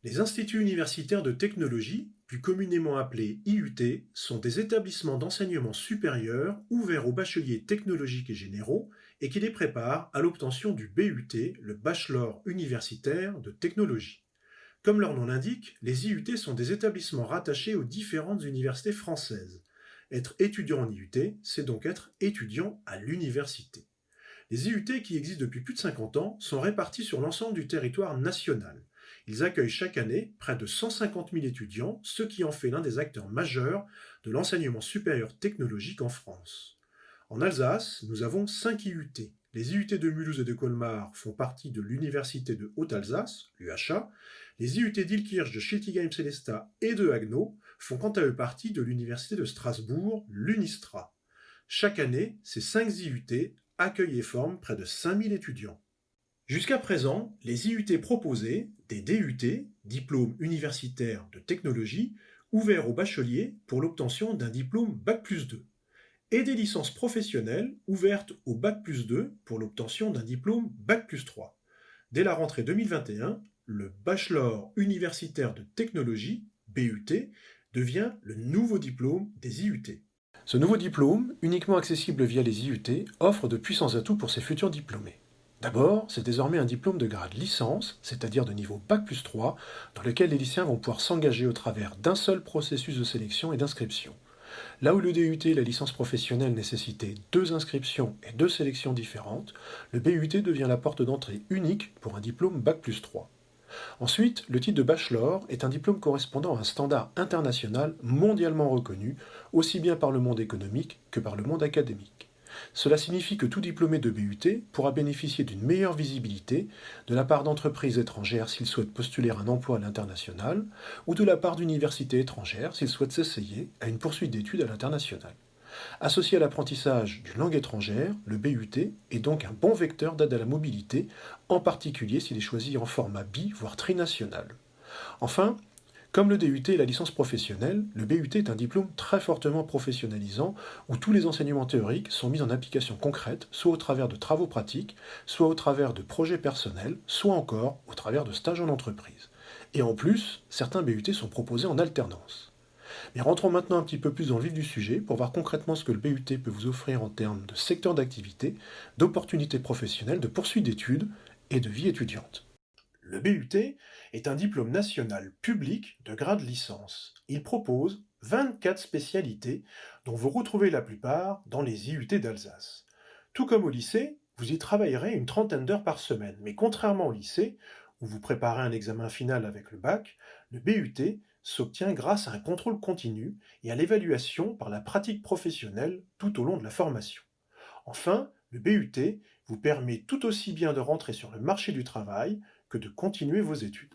Les instituts universitaires de technologie, plus communément appelés IUT, sont des établissements d'enseignement supérieur ouverts aux bacheliers technologiques et généraux et qui les préparent à l'obtention du BUT, le Bachelor universitaire de technologie. Comme leur nom l'indique, les IUT sont des établissements rattachés aux différentes universités françaises. Être étudiant en IUT, c'est donc être étudiant à l'université. Les IUT qui existent depuis plus de 50 ans sont répartis sur l'ensemble du territoire national. Ils accueillent chaque année près de 150 000 étudiants, ce qui en fait l'un des acteurs majeurs de l'enseignement supérieur technologique en France. En Alsace, nous avons 5 IUT. Les IUT de Mulhouse et de Colmar font partie de l'Université de Haute-Alsace, l'UHA. Les IUT d'Ilkirch, de Schiltigheim-Célestat et de Haguenau font quant à eux partie de l'Université de Strasbourg, l'UNISTRA. Chaque année, ces 5 IUT accueillent et forment près de 5000 étudiants. Jusqu'à présent, les IUT proposaient des DUT, diplômes universitaires de technologie, ouverts aux bacheliers pour l'obtention d'un diplôme Bac+2, et des licences professionnelles ouvertes au Bac+2 pour l'obtention d'un diplôme Bac+3. Dès la rentrée 2021, le Bachelor universitaire de technologie, BUT, devient le nouveau diplôme des IUT. Ce nouveau diplôme, uniquement accessible via les IUT, offre de puissants atouts pour ses futurs diplômés. D'abord, c'est désormais un diplôme de grade licence, c'est-à-dire de niveau Bac+3, dans lequel les lycéens vont pouvoir s'engager au travers d'un seul processus de sélection et d'inscription. Là où le DUT, la licence professionnelle, nécessitait 2 inscriptions et 2 sélections différentes, le BUT devient la porte d'entrée unique pour un diplôme Bac+3. Ensuite, le titre de bachelor est un diplôme correspondant à un standard international mondialement reconnu, aussi bien par le monde économique que par le monde académique. Cela signifie que tout diplômé de BUT pourra bénéficier d'une meilleure visibilité de la part d'entreprises étrangères s'il souhaite postuler un emploi à l'international, ou de la part d'universités étrangères s'il souhaite s'essayer à une poursuite d'études à l'international. Associé à l'apprentissage d'une langue étrangère, le BUT est donc un bon vecteur d'aide à la mobilité, en particulier s'il est choisi en format voire trinational. Enfin, comme le DUT et la licence professionnelle, le BUT est un diplôme très fortement professionnalisant où tous les enseignements théoriques sont mis en application concrète, soit au travers de travaux pratiques, soit au travers de projets personnels, soit encore au travers de stages en entreprise. Et en plus, certains BUT sont proposés en alternance. Mais rentrons maintenant un petit peu plus dans le vif du sujet pour voir concrètement ce que le BUT peut vous offrir en termes de secteur d'activité, d'opportunités professionnelles, de poursuite d'études et de vie étudiante. Le BUT est un diplôme national public de grade licence. Il propose 24 spécialités dont vous retrouvez la plupart dans les IUT d'Alsace. Tout comme au lycée, vous y travaillerez une trentaine d'heures par semaine, mais contrairement au lycée, où vous préparez un examen final avec le bac, le BUT s'obtient grâce à un contrôle continu et à l'évaluation par la pratique professionnelle tout au long de la formation. Enfin, le BUT vous permet tout aussi bien de rentrer sur le marché du travail que de continuer vos études.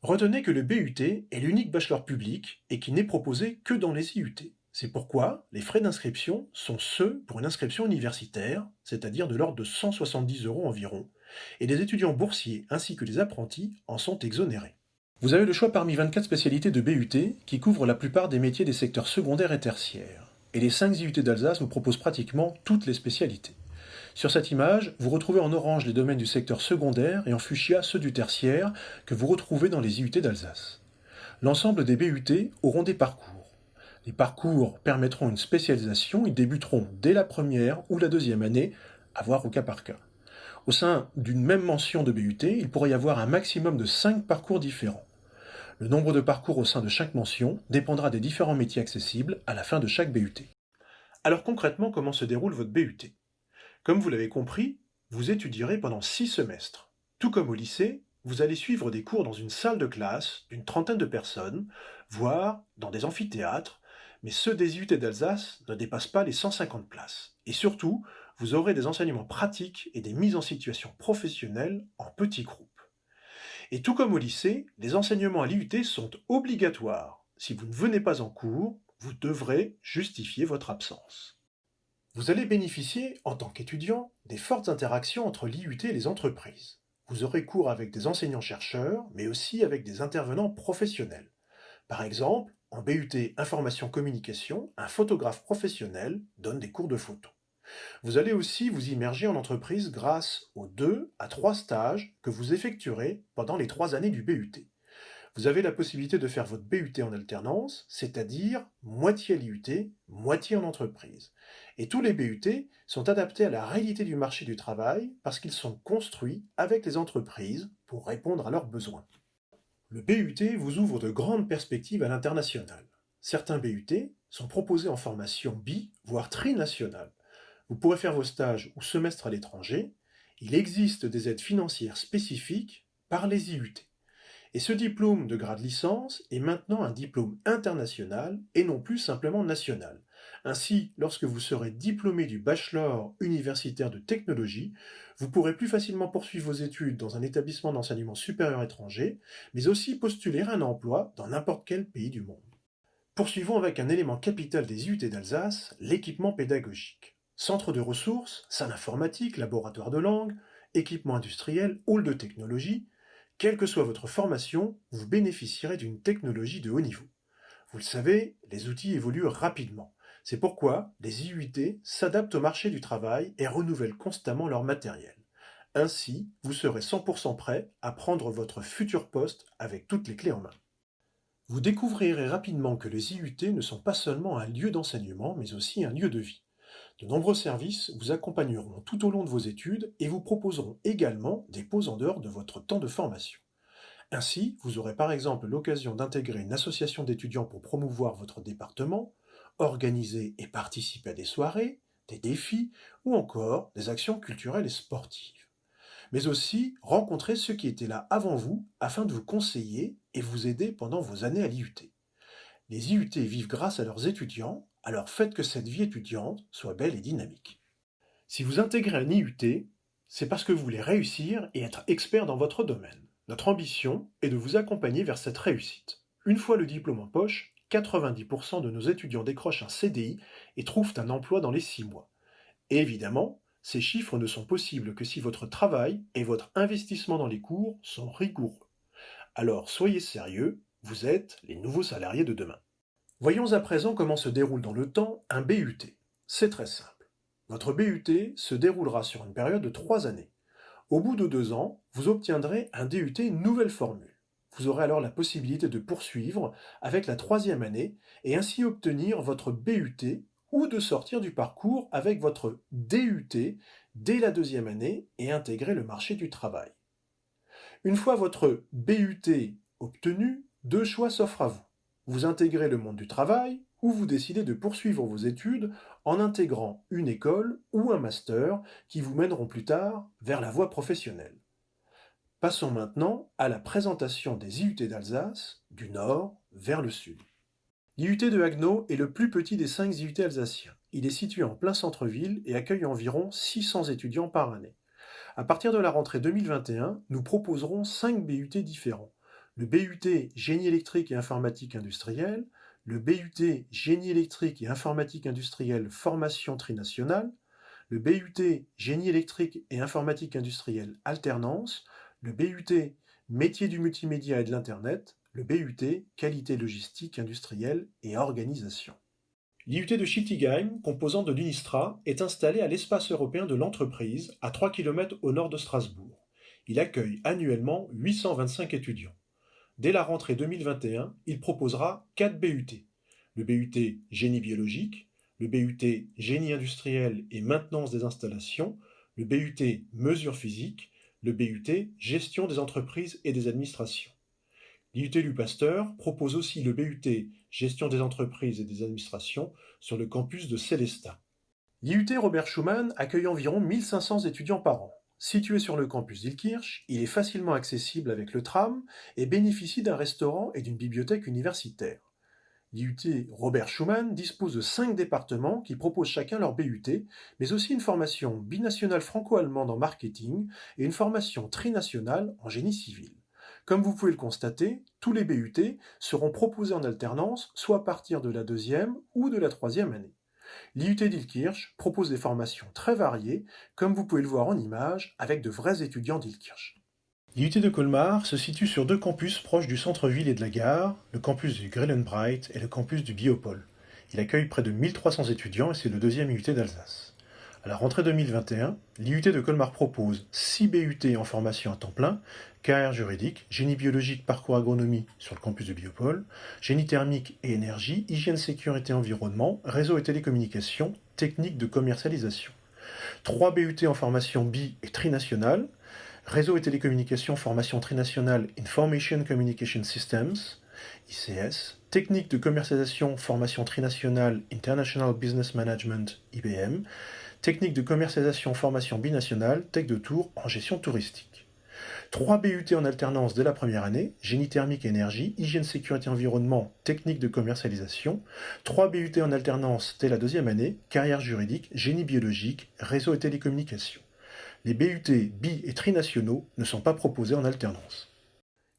Retenez que le BUT est l'unique bachelor public et qui n'est proposé que dans les IUT. C'est pourquoi les frais d'inscription sont ceux pour une inscription universitaire, c'est-à-dire de l'ordre de 170 € environ, et les étudiants boursiers ainsi que les apprentis en sont exonérés. Vous avez le choix parmi 24 spécialités de BUT qui couvrent la plupart des métiers des secteurs secondaires et tertiaires. Et les 5 IUT d'Alsace vous proposent pratiquement toutes les spécialités. Sur cette image, vous retrouvez en orange les domaines du secteur secondaire et en fuchsia ceux du tertiaire que vous retrouvez dans les IUT d'Alsace. L'ensemble des BUT auront des parcours. Les parcours permettront une spécialisation, ils débuteront dès la première ou la deuxième année, à voir au cas par cas. Au sein d'une même mention de BUT, il pourrait y avoir un maximum de 5 parcours différents. Le nombre de parcours au sein de chaque mention dépendra des différents métiers accessibles à la fin de chaque BUT. Alors concrètement, comment se déroule votre BUT? Comme vous l'avez compris, vous étudierez pendant 6 semestres. Tout comme au lycée, vous allez suivre des cours dans une salle de classe d'une trentaine de personnes, voire dans des amphithéâtres, mais ceux des IUT d'Alsace ne dépassent pas les 150 places. Et surtout, vous aurez des enseignements pratiques et des mises en situation professionnelles en petits groupes. Et tout comme au lycée, les enseignements à l'IUT sont obligatoires. Si vous ne venez pas en cours, vous devrez justifier votre absence. Vous allez bénéficier, en tant qu'étudiant, des fortes interactions entre l'IUT et les entreprises. Vous aurez cours avec des enseignants-chercheurs, mais aussi avec des intervenants professionnels. Par exemple, en BUT Information-Communication, un photographe professionnel donne des cours de photo. Vous allez aussi vous immerger en entreprise grâce aux 2 à 3 stages que vous effectuerez pendant les 3 années du BUT. Vous avez la possibilité de faire votre BUT en alternance, c'est-à-dire moitié à l'IUT, moitié en entreprise. Et tous les BUT sont adaptés à la réalité du marché du travail parce qu'ils sont construits avec les entreprises pour répondre à leurs besoins. Le BUT vous ouvre de grandes perspectives à l'international. Certains BUT sont proposés en formation voire trinationale. Vous pourrez faire vos stages ou semestres à l'étranger. Il existe des aides financières spécifiques par les IUT. Et ce diplôme de grade licence est maintenant un diplôme international et non plus simplement national. Ainsi, lorsque vous serez diplômé du bachelor universitaire de technologie, vous pourrez plus facilement poursuivre vos études dans un établissement d'enseignement supérieur étranger, mais aussi postuler à un emploi dans n'importe quel pays du monde. Poursuivons avec un élément capital des IUT d'Alsace, l'équipement pédagogique. Centre de ressources, salle informatique, laboratoire de langue, équipement industriel, hall de technologie. Quelle que soit votre formation, vous bénéficierez d'une technologie de haut niveau. Vous le savez, les outils évoluent rapidement. C'est pourquoi les IUT s'adaptent au marché du travail et renouvellent constamment leur matériel. Ainsi, vous serez 100% prêt à prendre votre futur poste avec toutes les clés en main. Vous découvrirez rapidement que les IUT ne sont pas seulement un lieu d'enseignement, mais aussi un lieu de vie. De nombreux services vous accompagneront tout au long de vos études et vous proposeront également des pauses en dehors de votre temps de formation. Ainsi, vous aurez par exemple l'occasion d'intégrer une association d'étudiants pour promouvoir votre département, organiser et participer à des soirées, des défis ou encore des actions culturelles et sportives. Mais aussi rencontrer ceux qui étaient là avant vous afin de vous conseiller et vous aider pendant vos années à l'IUT. Les IUT vivent grâce à leurs étudiants, alors faites que cette vie étudiante soit belle et dynamique. Si vous intégrez un IUT, c'est parce que vous voulez réussir et être expert dans votre domaine. Notre ambition est de vous accompagner vers cette réussite. Une fois le diplôme en poche, 90% de nos étudiants décrochent un CDI et trouvent un emploi dans les 6 mois. Et évidemment, ces chiffres ne sont possibles que si votre travail et votre investissement dans les cours sont rigoureux. Alors soyez sérieux, vous êtes les nouveaux salariés de demain. Voyons à présent comment se déroule dans le temps un BUT. C'est très simple. Votre BUT se déroulera sur une période de 3 années. Au bout de 2 ans, vous obtiendrez un DUT nouvelle formule. Vous aurez alors la possibilité de poursuivre avec la 3e année et ainsi obtenir votre BUT ou de sortir du parcours avec votre DUT dès la 2e année et intégrer le marché du travail. Une fois votre BUT obtenu, 2 choix s'offrent à vous. Vous intégrez le monde du travail ou vous décidez de poursuivre vos études en intégrant une école ou un master qui vous mèneront plus tard vers la voie professionnelle. Passons maintenant à la présentation des IUT d'Alsace, du nord vers le sud. L'IUT de Haguenau est le plus petit des 5 IUT alsaciens. Il est situé en plein centre-ville et accueille environ 600 étudiants par année. À partir de la rentrée 2021, nous proposerons 5 BUT différents. Le BUT Génie électrique et informatique industrielle, le BUT Génie électrique et informatique industrielle formation trinationale, le BUT Génie électrique et informatique industrielle alternance, le BUT Métier du multimédia et de l'Internet, le BUT Qualité logistique industrielle et organisation. L'IUT de Schiltigheim, composant de l'UNISTRA, est installé à l'espace européen de l'entreprise, à 3 km au nord de Strasbourg. Il accueille annuellement 825 étudiants. Dès la rentrée 2021, il proposera 4 BUT. Le BUT Génie biologique, le BUT Génie industriel et maintenance des installations, le BUT Mesures physiques, le BUT Gestion des entreprises et des administrations. L'IUT du Pasteur propose aussi le BUT Gestion des entreprises et des administrations sur le campus de Célestat. L'IUT Robert Schuman accueille environ 1500 étudiants par an. Situé sur le campus d'Ilkirch, il est facilement accessible avec le tram et bénéficie d'un restaurant et d'une bibliothèque universitaire. L'IUT Robert Schuman dispose de 5 départements qui proposent chacun leur BUT, mais aussi une formation binationale franco-allemande en marketing et une formation trinationale en génie civil. Comme vous pouvez le constater, tous les BUT seront proposés en alternance, soit à partir de la 2e ou de la 3e année. L'IUT d'Ilkirch propose des formations très variées, comme vous pouvez le voir en image, avec de vrais étudiants d'Ilkirch. L'IUT de Colmar se situe sur 2 campus proches du centre-ville et de la gare, le campus du Grillenbreit et le campus du Biopôle. Il accueille près de 1300 étudiants et c'est le 2e IUT d'Alsace. À la rentrée 2021, l'IUT de Colmar propose 6 BUT en formation à temps plein, carrière juridique, génie biologique, parcours agronomie sur le campus de Biopôle, génie thermique et énergie, hygiène, sécurité, environnement, réseau et télécommunications, technique de commercialisation. 3 BUT en formation bi et trinationale, réseau et télécommunications, formation trinationale Information Communication Systems, ICS, technique de commercialisation, formation trinationale International Business Management, IBM, technique de commercialisation, formation binationale, Tech de Tours en gestion touristique. 3 BUT en alternance dès la première année, génie thermique et énergie, hygiène, sécurité, environnement, technique de commercialisation. 3 BUT en alternance dès la deuxième année, carrière juridique, génie biologique, réseau et télécommunications. Les BUT bi et trinationaux ne sont pas proposés en alternance.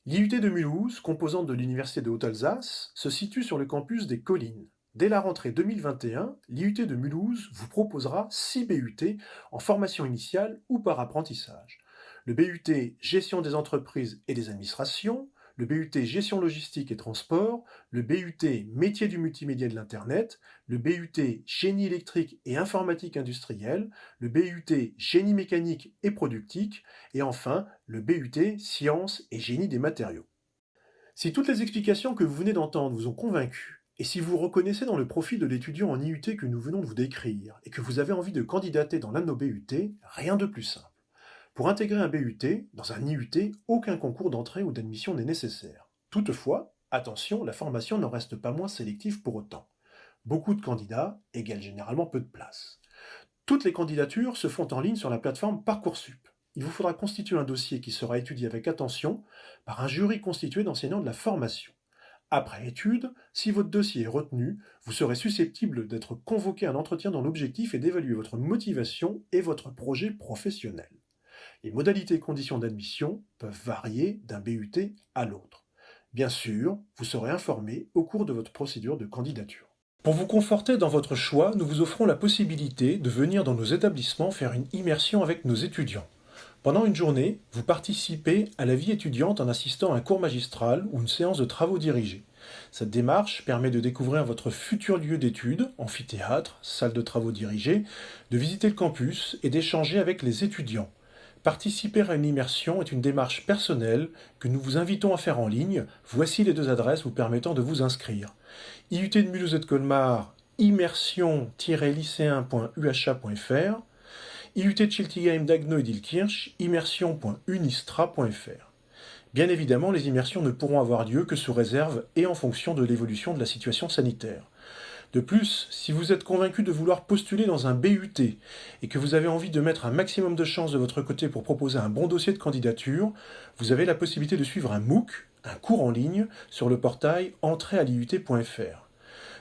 L'IUT de Mulhouse, composante de l'Université de Haute-Alsace, se situe sur le campus des Collines. Dès la rentrée 2021, l'IUT de Mulhouse vous proposera 6 BUT en formation initiale ou par apprentissage. Le BUT Gestion des entreprises et des administrations, le BUT Gestion logistique et transport, le BUT Métier du multimédia et de l'Internet, le BUT Génie électrique et informatique industrielle, le BUT Génie mécanique et productique, et enfin le BUT Sciences et génie des matériaux. Si toutes les explications que vous venez d'entendre vous ont convaincu, et si vous reconnaissez dans le profil de l'étudiant en IUT que nous venons de vous décrire, et que vous avez envie de candidater dans l'un de nos BUT, rien de plus simple. Pour intégrer un BUT, dans un IUT, aucun concours d'entrée ou d'admission n'est nécessaire. Toutefois, attention, la formation n'en reste pas moins sélective pour autant. Beaucoup de candidats égale généralement peu de place. Toutes les candidatures se font en ligne sur la plateforme Parcoursup. Il vous faudra constituer un dossier qui sera étudié avec attention par un jury constitué d'enseignants de la formation. Après étude, si votre dossier est retenu, vous serez susceptible d'être convoqué à un entretien dont l'objectif est d'évaluer votre motivation et votre projet professionnel. Les modalités et conditions d'admission peuvent varier d'un BUT à l'autre. Bien sûr, vous serez informé au cours de votre procédure de candidature. Pour vous conforter dans votre choix, nous vous offrons la possibilité de venir dans nos établissements faire une immersion avec nos étudiants. Pendant une journée, vous participez à la vie étudiante en assistant à un cours magistral ou une séance de travaux dirigés. Cette démarche permet de découvrir votre futur lieu d'études, amphithéâtre, salle de travaux dirigés, de visiter le campus et d'échanger avec les étudiants. Participer à une immersion est une démarche personnelle que nous vous invitons à faire en ligne. Voici les 2 adresses vous permettant de vous inscrire. IUT de Mulhouse et de Colmar, immersion-lycéen.uha.fr, IUT de Schiltigheim, Dagno et d'Illkirch, immersion.unistra.fr. Bien évidemment, les immersions ne pourront avoir lieu que sous réserve et en fonction de l'évolution de la situation sanitaire. De plus, si vous êtes convaincu de vouloir postuler dans un BUT et que vous avez envie de mettre un maximum de chances de votre côté pour proposer un bon dossier de candidature, vous avez la possibilité de suivre un MOOC, un cours en ligne, sur le portail entréealiut.fr.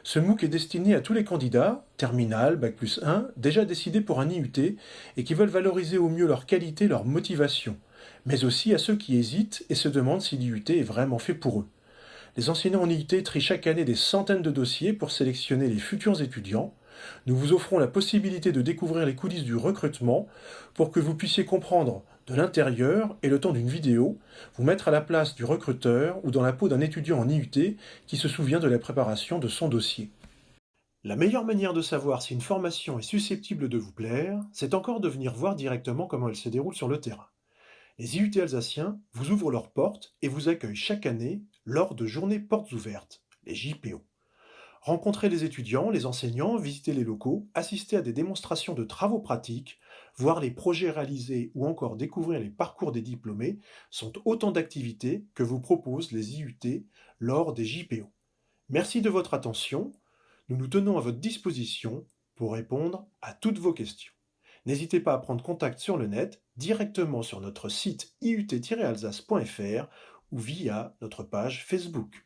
Ce MOOC est destiné à tous les candidats, terminale, Bac+1, déjà décidés pour un IUT et qui veulent valoriser au mieux leur qualité, leur motivation, mais aussi à ceux qui hésitent et se demandent si l'IUT est vraiment fait pour eux. Les enseignants en IUT trient chaque année des centaines de dossiers pour sélectionner les futurs étudiants. Nous vous offrons la possibilité de découvrir les coulisses du recrutement pour que vous puissiez comprendre de l'intérieur et le temps d'une vidéo, vous mettre à la place du recruteur ou dans la peau d'un étudiant en IUT qui se souvient de la préparation de son dossier. La meilleure manière de savoir si une formation est susceptible de vous plaire, c'est encore de venir voir directement comment elle se déroule sur le terrain. Les IUT alsaciens vous ouvrent leurs portes et vous accueillent chaque année lors de journées portes ouvertes, les JPO. Rencontrez les étudiants, les enseignants, visiter les locaux, assister à des démonstrations de travaux pratiques, voir les projets réalisés ou encore découvrir les parcours des diplômés sont autant d'activités que vous proposent les IUT lors des JPO. Merci de votre attention. Nous nous tenons à votre disposition pour répondre à toutes vos questions. N'hésitez pas à prendre contact sur le net, directement sur notre site iut-alsace.fr ou via notre page Facebook.